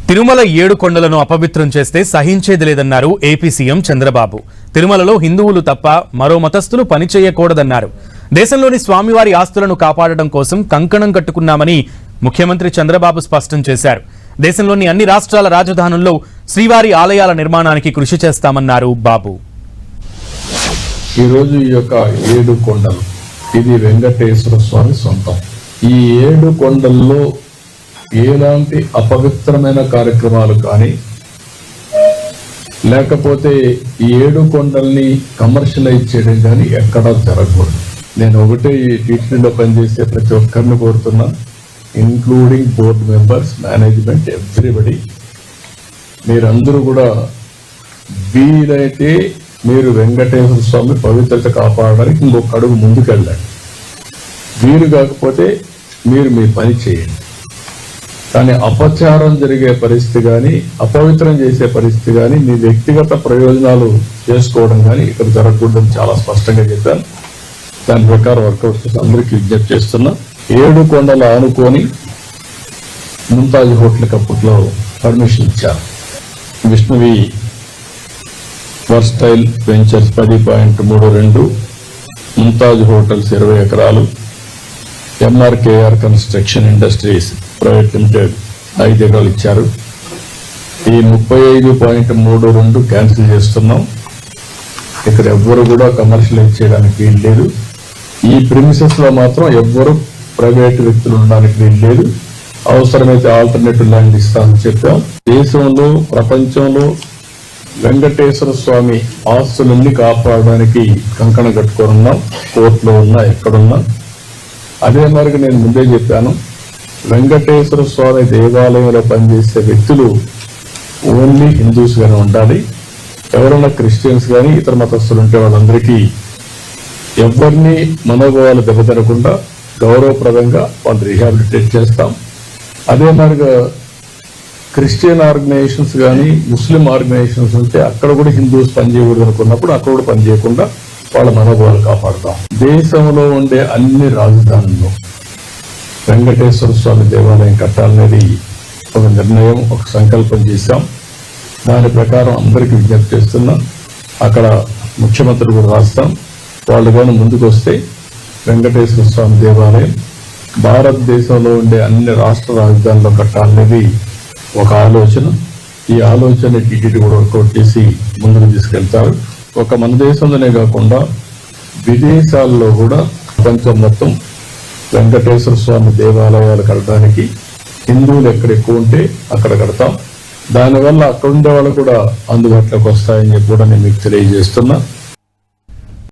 తిరుమల 7 కొండలను అపవిత్రం చేస్తే సహించేది లేదన్నారు ఏపీ సీఎం చంద్రబాబు. తిరుమలలో హిందువులు తప్ప మరో మతస్థులు పనిచేయకూడదన్నారు. దేశంలోని స్వామివారి ఆస్తులను కాపాడడం కోసం కంకణం కట్టుకున్నామని ముఖ్యమంత్రి చంద్రబాబు స్పష్టం చేశారు. దేశంలోని అన్ని రాష్ట్రాల రాజధానుల్లో శ్రీవారి ఆలయాల నిర్మాణానికి కృషి చేస్తామన్నారు బాబు. ఈ రోజు ఈ యొక్క 7 కొండలు ఇది వెంకటేశ్వర స్వామి సొంతం. ఈ 7 కొండల్లో ఎలాంటి అపవిత్రమైన కార్యక్రమాలు కానీ లేకపోతే ఈ 7 కొండల్ని కమర్షియలైజ్ చేయడం కానీ ఎక్కడా జరగకూడదు. నేను ఒకటే ఈ టీటీడీలో పనిచేసే ప్రతి ఒక్కరిని కోరుతున్నా, including board members, management, everybody, మీరందరూ కూడా వీలైతే మీరు వెంకటేశ్వర స్వామి పవిత్రత కాపాడడానికి ఇంకొక అడుగు ముందుకెళ్ళండి. వీలు కాకపోతే మీరు మీ పని చేయండి. కానీ అపచారం జరిగే పరిస్థితి కానీ అపవిత్రం చేసే పరిస్థితి కానీ మీ వ్యక్తిగత ప్రయోజనాలు చేసుకోవడం కానీ ఇక్కడ జరగకూడదని చాలా స్పష్టంగా చెప్పాను. దాని ప్రకారం వర్కౌట్ చేసి అందరికీ విజ్ఞప్తి చేస్తున్నా. 7 కొండలు ఆనుకొని ముంతాజ్ హోటల్కి అప్పట్లో పర్మిషన్ ఇచ్చారు. విష్ణువి వర్స్టైల్ వెంచర్స్ 10.32, ముంతాజ్ హోటల్స్ 20 ఎకరాలు, MRKR construction industries private limited 5 ఎకరాలు ఇచ్చారు. ఈ 35.32 క్యాన్సిల్ చేస్తున్నాం. ఇక్కడ ఎవ్వరు కూడా కమర్షియలైజ్ చేయడానికి వీలు లేదు. ఈ ప్రిమిసెస్ లో మాత్రం ఎవ్వరు ప్రైవేట్ వ్యక్తులు ఉండడానికి వీలు లేదు. అవసరమైతే ఆల్టర్నేటివ్ ల్యాండ్ ఇస్తామని చెప్పాం. దేశంలో ప్రపంచంలో వెంకటేశ్వర స్వామి ఆస్తులన్నీ కాపాడడానికి కంకణం కట్టుకొని ఉన్నాం. కోర్టులో ఉన్నా ఎక్కడున్నా అదే మరి నేను ముందే చెప్పాను, వెంకటేశ్వర స్వామి దేవాలయంలో పనిచేసే వ్యక్తులు ఓన్లీ హిందూస్ గానే ఉండాలి. ఎవరైనా క్రిస్టియన్స్ కానీ ఇతర మతస్థులు ఉంటే వాళ్ళందరికీ ఎవరిని మనోభావాలు దెబ్బతినకుండా గౌరవప్రదంగా వాళ్ళు రీహాబిలిటేట్ చేస్తాం. అదే మరిగా క్రిస్టియన్ ఆర్గనైజేషన్స్ కానీ ముస్లిం ఆర్గనైజేషన్స్ ఉంటే అక్కడ కూడా హిందూస్ పనిచేయకూడదు అనుకున్నప్పుడు అక్కడ కూడా పనిచేయకుండా వాళ్ళ మనోభావాలు కాపాడుతాం. దేశంలో ఉండే అన్ని రాజధానుల్లో వెంకటేశ్వర స్వామి దేవాలయం కట్టాలనేది ఒక నిర్ణయం, ఒక సంకల్పం చేశాం. దాని ప్రకారం అందరికీ విజ్ఞప్తి చేస్తున్నాం. అక్కడ ముఖ్యమంత్రి కూడా రాస్తాం. వాళ్ళు కానీ ముందుకు వస్తే వెంకటేశ్వర స్వామి దేవాలయం భారతదేశంలో ఉండే అన్ని రాష్ట్ర రాజధానుల్లో కట్టాలనేది ఒక ఆలోచన. ఈ ఆలోచన టీటీడీ కూడా వర్కౌట్ చేసి ముందుకు తీసుకెళ్తారు. ఒక మన దేశంలోనే కాకుండా విదేశాల్లో కూడా ప్రపంచం మొత్తం వెంకటేశ్వర స్వామి దేవాలయాలు కట్టడానికి హిందువులు ఎక్కడ ఎక్కువ ఉంటే అక్కడ కడతాం. దానివల్ల అక్కడ ఉండే వాళ్ళు కూడా అందుబాటులోకి వస్తాయని చెప్పి కూడా నేను మీకు తెలియజేస్తున్నా.